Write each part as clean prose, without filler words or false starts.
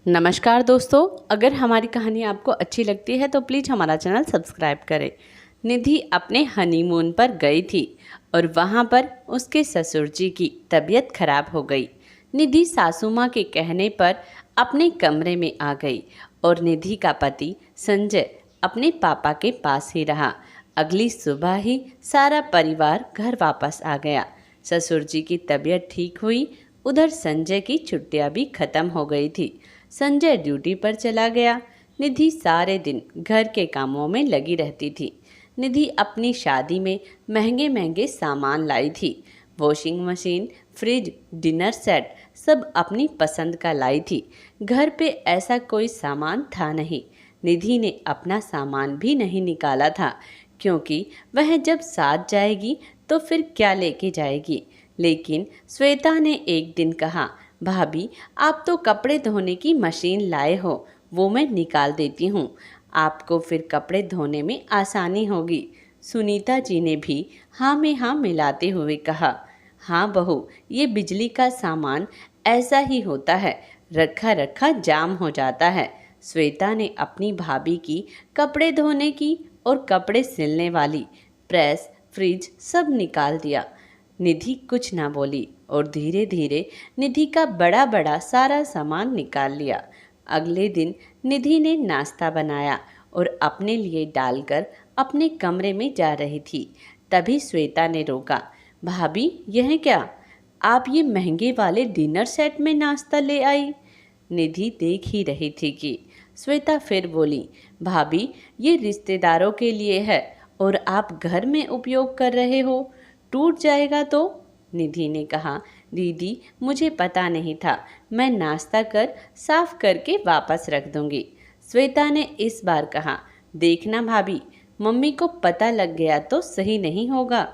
नमस्कार दोस्तों, अगर हमारी कहानी आपको अच्छी लगती है तो प्लीज़ हमारा चैनल सब्सक्राइब करें। निधि अपने हनीमून पर गई थी और वहाँ पर उसके ससुर जी की तबीयत खराब हो गई। निधि सासू माँ के कहने पर अपने कमरे में आ गई और निधि का पति संजय अपने पापा के पास ही रहा। अगली सुबह ही सारा परिवार घर वापस आ गया। ससुर जी की तबीयत ठीक हुई, उधर संजय की छुट्टियां भी खत्म हो गई थी। संजय ड्यूटी पर चला गया। निधि सारे दिन घर के कामों में लगी रहती थी। निधि अपनी शादी में महंगे महंगे सामान लाई थी। Washing machine, fridge, dinner set सब अपनी पसंद का लाई थी। घर पे ऐसा कोई सामान था नहीं। निधि ने अपना सामान भी नहीं निकाला था, क्योंकि वह जब साथ जाएगी तो फिर क्या लेके जाएगी। लेकिन श्वेता ने एक दिन कहा, भाभी आप तो कपड़े धोने की मशीन लाए हो, वो मैं निकाल देती हूँ, आपको फिर कपड़े धोने में आसानी होगी। सुनीता जी ने भी हाँ में हाँ मिलाते हुए कहा, हाँ बहू, ये बिजली का सामान ऐसा ही होता है, रखा रखा जाम हो जाता है। श्वेता ने अपनी भाभी की कपड़े धोने की और कपड़े सिलने वाली प्रेस, फ्रिज सब निकाल दिया। निधि कुछ ना बोली और धीरे धीरे निधि का बड़ा बड़ा सारा सामान निकाल लिया। अगले दिन निधि ने नाश्ता बनाया और अपने लिए डालकर अपने कमरे में जा रही थी। तभी श्वेता ने रोका, भाभी यह क्या, आप ये महंगे वाले डिनर सेट में नाश्ता ले आई। निधि देख ही रही थी कि श्वेता फिर बोली, भाभी ये रिश्तेदारों के लिए है और आप घर में उपयोग कर रहे हो, टूट जाएगा तो। निधि ने कहा, दीदी मुझे पता नहीं था, मैं नाश्ता कर साफ करके वापस रख दूंगी। श्वेता ने इस बार कहा, देखना भाभी, मम्मी को पता लग गया तो सही नहीं होगा।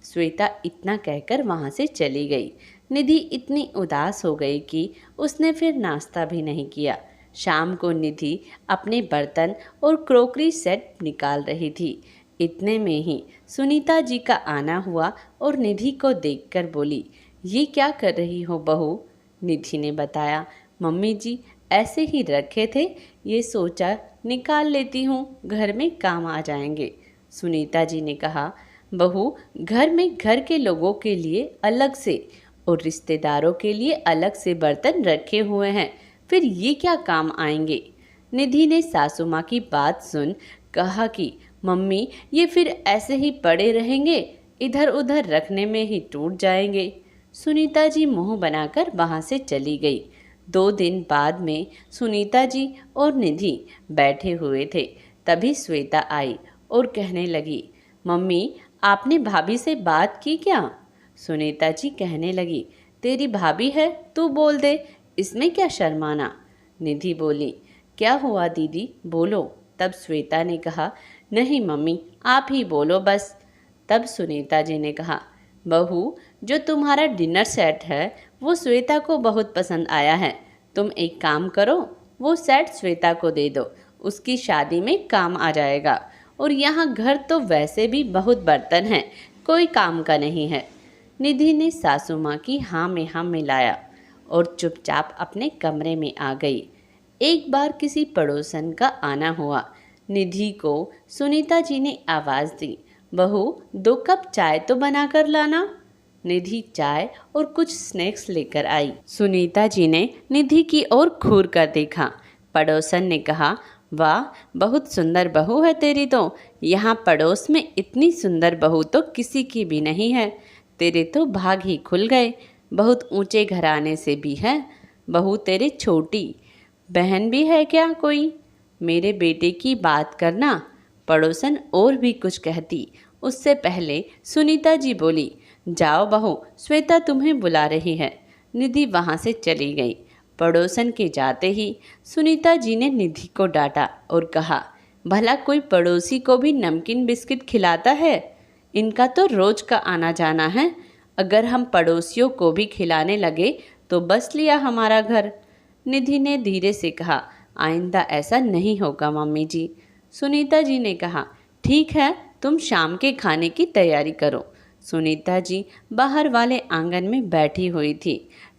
श्वेता इतना कहकर वहाँ से चली गई। निधि इतनी उदास हो गई कि उसने फिर नाश्ता भी नहीं किया। शाम को निधि अपने बर्तन और क्रोकरी सेट निकाल रही थी। इतने में ही सुनीता जी का आना हुआ और निधि को देखकर बोली, ये क्या कर रही हो बहू। निधि ने बताया, मम्मी जी ऐसे ही रखे थे, ये सोचा निकाल लेती हूँ, घर में काम आ जाएंगे। सुनीता जी ने कहा, बहू घर में घर के लोगों के लिए अलग से और रिश्तेदारों के लिए अलग से बर्तन रखे हुए हैं, फिर ये क्या काम आएंगे। निधि ने सासू माँ की बात सुन कहा कि मम्मी ये फिर ऐसे ही पड़े रहेंगे, इधर उधर रखने में ही टूट जाएंगे। सुनीता जी मुंह बनाकर वहाँ से चली गई। 2 दिन बाद में सुनीता जी और निधि बैठे हुए थे। तभी श्वेता आई और कहने लगी, मम्मी आपने भाभी से बात की क्या। सुनीता जी कहने लगी, तेरी भाभी है, तू बोल दे, इसमें क्या शर्माना। निधि बोली, क्या हुआ दीदी बोलो। तब श्वेता ने कहा, नहीं मम्मी आप ही बोलो बस। तब सुनीता जी ने कहा, बहू जो तुम्हारा डिनर सेट है वो श्वेता को बहुत पसंद आया है, तुम एक काम करो, वो सेट श्वेता को दे दो, उसकी शादी में काम आ जाएगा। और यहाँ घर तो वैसे भी बहुत बर्तन हैं, कोई काम का नहीं है। निधि ने सासू माँ की हाँ में हाँ मिलाया और चुपचाप अपने कमरे में आ गई। एक बार किसी पड़ोसन का आना हुआ। निधि को सुनीता जी ने आवाज़ दी, बहू 2 कप चाय तो बना कर लाना। निधि चाय और कुछ स्नैक्स लेकर आई। सुनीता जी ने निधि की ओर घूर कर देखा। पड़ोसन ने कहा, वाह बहुत सुंदर बहू है तेरी तो, यहाँ पड़ोस में इतनी सुंदर बहू तो किसी की भी नहीं है, तेरे तो भाग ही खुल गए, बहुत ऊंचे घराने से भी है। बहू तेरे छोटी बहन भी है क्या कोई, मेरे बेटे की बात करना। पड़ोसन और भी कुछ कहती, उससे पहले सुनीता जी बोली, जाओ बहू श्वेता तुम्हें बुला रही है। निधि वहाँ से चली गई। पड़ोसन के जाते ही सुनीता जी ने निधि को डांटा और कहा, भला कोई पड़ोसी को भी नमकीन बिस्किट खिलाता है, इनका तो रोज का आना जाना है, अगर हम पड़ोसियों को भी खिलाने लगे तो बस लिया हमारा घर। निधि ने धीरे से कहा, आइंदा ऐसा नहीं होगा मम्मी जी। सुनीता जी ने कहा, ठीक है तुम शाम के खाने की तैयारी करो। सुनीता जी बाहर वाले आंगन में बैठी हुई थी।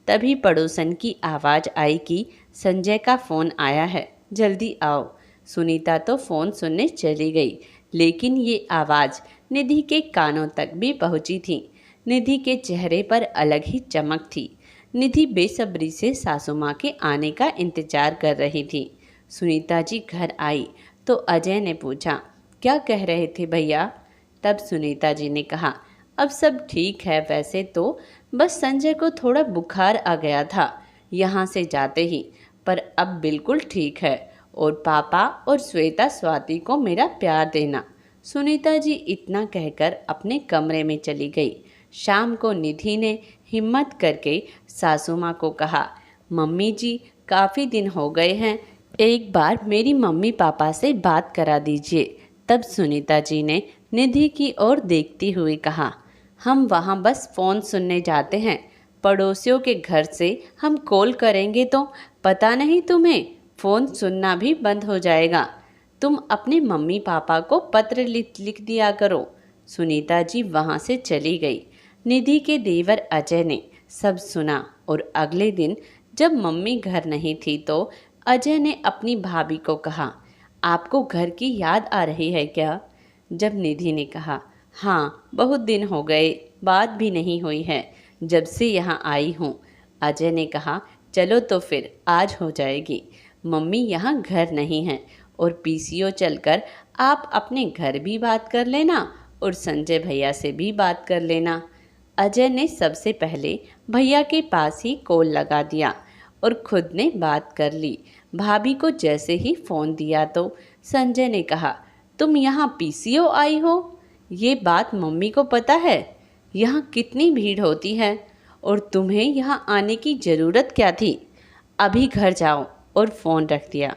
तभी पड़ोसन की आवाज़ आई कि संजय का फ़ोन आया है, जल्दी आओ। सुनीता तो फ़ोन सुनने चली गई, लेकिन ये आवाज़ निधि के कानों तक भी पहुंची थी। निधि के चेहरे पर अलग ही चमक थी। निधि बेसब्री से सासू माँ के आने का इंतजार कर रही थी। सुनीता जी घर आई तो अजय ने पूछा, क्या कह रहे थे भैया? तब सुनीता जी ने कहा, अब सब ठीक है वैसे तो, बस संजय को थोड़ा बुखार आ गया था यहाँ से जाते ही, पर अब बिल्कुल ठीक है। और पापा और श्वेता स्वाति को मेरा प्यार देना। सुनीता जी इतना कहकर अपने कमरे में चली गई। शाम को निधि ने हिम्मत करके सासू माँ को कहा, मम्मी जी काफ़ी दिन हो गए हैं, एक बार मेरी मम्मी पापा से बात करा दीजिए। तब सुनीता जी ने निधि की ओर देखती हुई कहा, हम वहाँ बस फ़ोन सुनने जाते हैं, पड़ोसियों के घर से हम कॉल करेंगे तो पता नहीं तुम्हें फ़ोन सुनना भी बंद हो जाएगा। तुम अपने मम्मी पापा को पत्र लिख दिया करो। सुनीता जी वहाँ से चली गई। निधि के देवर अजय ने सब सुना और अगले दिन जब मम्मी घर नहीं थी तो अजय ने अपनी भाभी को कहा, आपको घर की याद आ रही है क्या? जब निधि ने कहा, हाँ बहुत दिन हो गए, बात भी नहीं हुई है जब से यहाँ आई हूँ। अजय ने कहा, चलो तो फिर आज हो जाएगी। मम्मी यहाँ घर नहीं है और पीसीओ चलकर आप अपने घर भी बात कर लेना और संजय भैया से भी बात कर लेना। अजय ने सबसे पहले भैया के पास ही कॉल लगा दिया और खुद ने बात कर ली। भाभी को जैसे ही फ़ोन दिया तो संजय ने कहा, तुम यहाँ पीसीओ आई हो? ये बात मम्मी को पता है? यहाँ कितनी भीड़ होती है और तुम्हें यहाँ आने की ज़रूरत क्या थी? अभी घर जाओ। और फ़ोन रख दिया।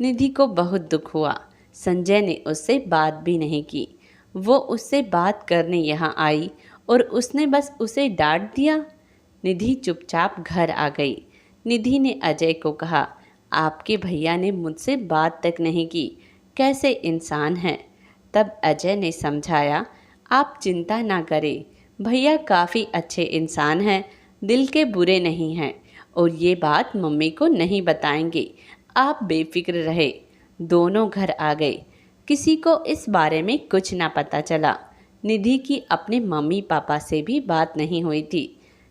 निधि को बहुत दुख हुआ। संजय ने उससे बात भी नहीं की। वो उससे बात करने यहाँ आई और उसने बस उसे डांट दिया। निधि चुपचाप घर आ गई। निधि ने अजय को कहा, आपके भैया ने मुझसे बात तक नहीं की, कैसे इंसान हैं। तब अजय ने समझाया, आप चिंता ना करें, भैया काफ़ी अच्छे इंसान हैं, दिल के बुरे नहीं हैं और ये बात मम्मी को नहीं बताएंगे, आप बेफिक्र रहे। दोनों घर आ गए। किसी को इस बारे में कुछ ना पता चला। निधि की अपने मम्मी पापा से भी बात नहीं हुई थी।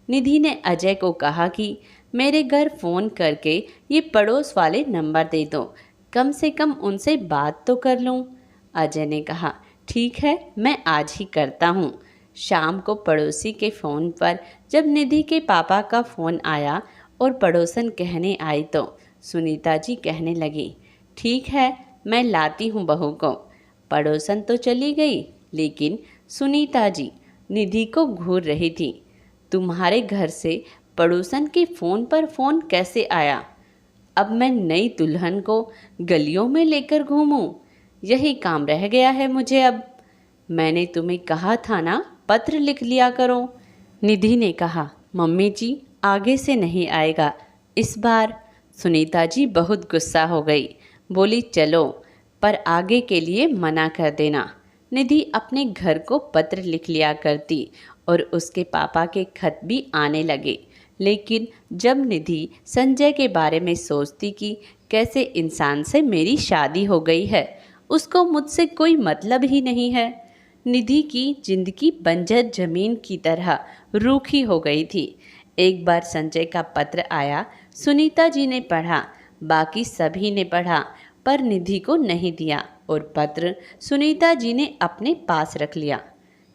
निधि ने अजय को कहा कि मेरे घर फ़ोन करके ये पड़ोस वाले नंबर दे दो, कम से कम उनसे बात तो कर लूँ। अजय ने कहा, ठीक है मैं आज ही करता हूँ। शाम को पड़ोसी के फ़ोन पर जब निधि के पापा का फ़ोन आया और पड़ोसन कहने आई तो सुनीता जी कहने लगी, ठीक है मैं लाती हूँ बहू को। पड़ोसन तो चली गई, लेकिन सुनीता जी निधि को घूर रही थी। तुम्हारे घर से पड़ोसन के फ़ोन पर फ़ोन कैसे आया? अब मैं नई दुल्हन को गलियों में लेकर घूमूं? यही काम रह गया है मुझे अब। मैंने तुम्हें कहा था ना पत्र लिख लिया करो। निधि ने कहा, मम्मी जी आगे से नहीं आएगा इस बार। सुनीता जी बहुत गुस्सा हो गई, बोली चलो पर आगे के लिए मना कर देना। निधि अपने घर को पत्र लिख लिया करती और उसके पापा के खत भी आने लगे। लेकिन जब निधि संजय के बारे में सोचती कि कैसे इंसान से मेरी शादी हो गई है, उसको मुझसे कोई मतलब ही नहीं है, निधि की जिंदगी बंजर जमीन की तरह रूखी हो गई थी। एक बार संजय का पत्र आया, सुनीता जी ने पढ़ा, बाकी सभी ने पढ़ा, पर निधि को नहीं दिया और पत्र सुनीता जी ने अपने पास रख लिया।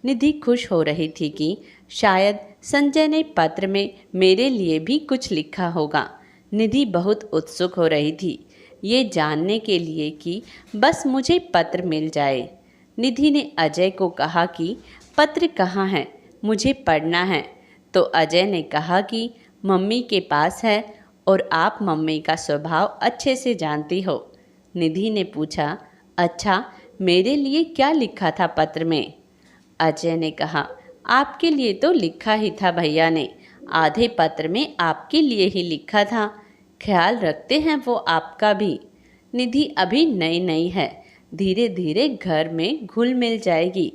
निधि खुश हो रही थी कि शायद संजय ने पत्र में मेरे लिए भी कुछ लिखा होगा। निधि बहुत उत्सुक हो रही थी, ये जानने के लिए कि बस मुझे पत्र मिल जाए। निधि ने अजय को कहा कि पत्र कहाँ है, मुझे पढ़ना है। तो अजय ने कहा कि मम्मी के पास है और आप मम्मी का स्वभाव अच्छे से जानती हो। निधि ने पूछा, अच्छा मेरे लिए क्या लिखा था पत्र में? अजय ने कहा, आपके लिए तो लिखा ही था भैया ने, आधे पत्र में आपके लिए ही लिखा था, ख्याल रखते हैं वो आपका भी। निधि अभी नई नई है, धीरे धीरे घर में घुल मिल जाएगी।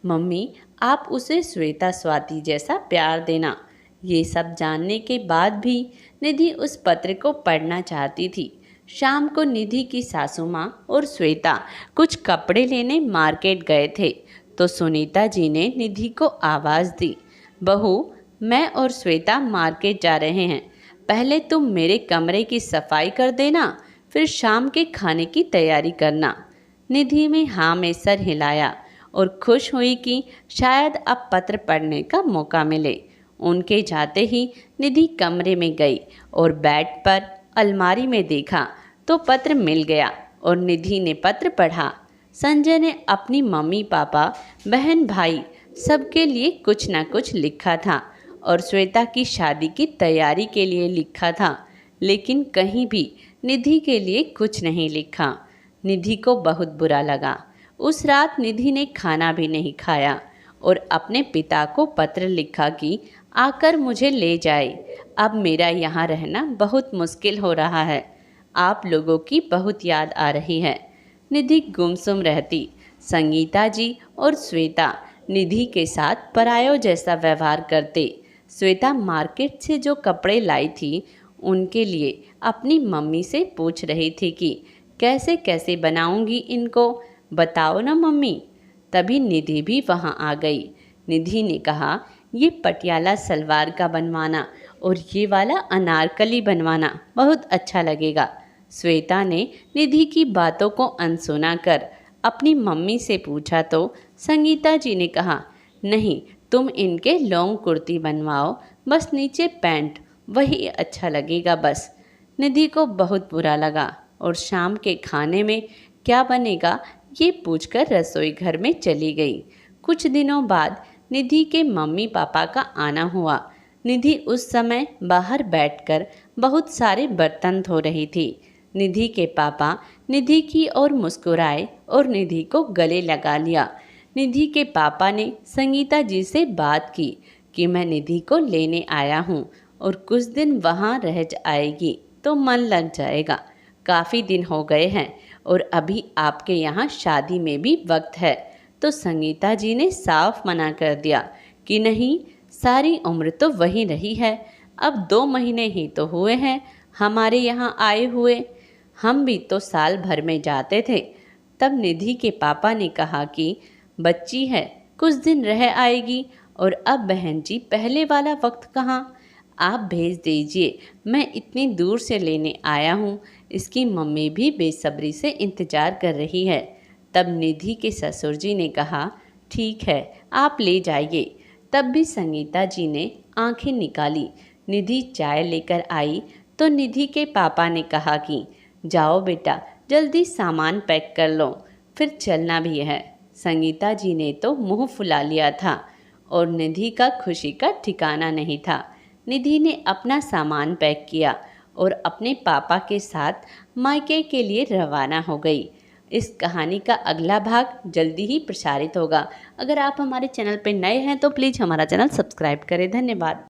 मम्मी आप उसे श्वेता स्वाति जैसा प्यार देना, ये सब जानने के बाद भी निधि उस पत्र को पढ़ना चाहती थी। शाम को निधि की सासू माँ और श्वेता कुछ कपड़े लेने मार्केट गए थे, तो सुनीता जी ने निधि को आवाज़ दी, बहू, मैं और श्वेता मार्केट जा रहे हैं। पहले तुम मेरे कमरे की सफाई कर देना, फिर शाम के खाने की तैयारी करना। निधि में हाँ में सर हिलाया और खुश हुई कि शायद अब पत्र पढ़ने का मौका मिले। उनके जाते ही निधि कमरे में गई और बेड पर अलमारी में देखा तो पत्र मिल गया और निधि ने पत्र पढ़ा। संजय ने अपनी मम्मी पापा बहन भाई सबके लिए कुछ ना कुछ लिखा था और श्वेता की शादी की तैयारी के लिए लिखा था, लेकिन कहीं भी निधि के लिए कुछ नहीं लिखा। निधि को बहुत बुरा लगा। उस रात निधि ने खाना भी नहीं खाया और अपने पिता को पत्र लिखा कि आकर मुझे ले जाए। अब मेरा यहाँ रहना बहुत मुश्किल हो रहा है। आप लोगों की बहुत याद आ रही है। निधि गुमसुम रहती। संगीता जी और श्वेता निधि के साथ परायों जैसा व्यवहार करते। श्वेता मार्केट से जो कपड़े लाई थी उनके लिए अपनी मम्मी से पूछ रही थी कि कैसे कैसे बनाऊंगी इनको, बताओ ना मम्मी। तभी निधि भी वहाँ आ गई। निधि ने कहा, ये पटियाला सलवार का बनवाना और ये वाला अनारकली बनवाना बहुत अच्छा लगेगा। श्वेता ने निधि की बातों को अनसुना कर अपनी मम्मी से पूछा तो संगीता जी ने कहा, नहीं, तुम इनके लॉन्ग कुर्ती बनवाओ, बस नीचे पैंट, वही अच्छा लगेगा बस। निधि को बहुत बुरा लगा और शाम के खाने में क्या बनेगा ये पूछकर रसोई घर में चली गई। कुछ दिनों बाद निधि के मम्मी पापा का आना हुआ। निधि उस समय बाहर बैठकर बहुत सारे बर्तन धो रही थी। निधि के पापा निधि की ओर मुस्कुराए और निधि को गले लगा लिया। निधि के पापा ने संगीता जी से बात की कि मैं निधि को लेने आया हूँ और कुछ दिन वहाँ रह आएगी तो मन लग जाएगा। काफ़ी दिन हो गए हैं और अभी आपके यहाँ शादी में भी वक्त है। तो संगीता जी ने साफ मना कर दिया कि नहीं, सारी उम्र तो वही रही है, अब 2 महीने ही तो हुए हैं हमारे यहाँ आए हुए, हम भी तो साल भर में जाते थे। तब निधि के पापा ने कहा कि बच्ची है, कुछ दिन रह आएगी और अब बहन जी पहले वाला वक्त कहाँ, आप भेज दीजिए, मैं इतनी दूर से लेने आया हूँ। इसकी मम्मी भी बेसब्री से इंतज़ार कर रही है। तब निधि के ससुर जी ने कहा, ठीक है, आप ले जाइए। तब भी संगीता जी ने आंखें निकाली। निधि चाय लेकर आई तो निधि के पापा ने कहा कि जाओ बेटा, जल्दी सामान पैक कर लो, फिर चलना भी है। संगीता जी ने तो मुंह फुला लिया था और निधि का खुशी का ठिकाना नहीं था। निधि ने अपना सामान पैक किया और अपने पापा के साथ मायके के लिए रवाना हो गई। इस कहानी का अगला भाग जल्दी ही प्रसारित होगा। अगर आप हमारे चैनल पर नए हैं तो प्लीज़ हमारा चैनल सब्सक्राइब करें। धन्यवाद।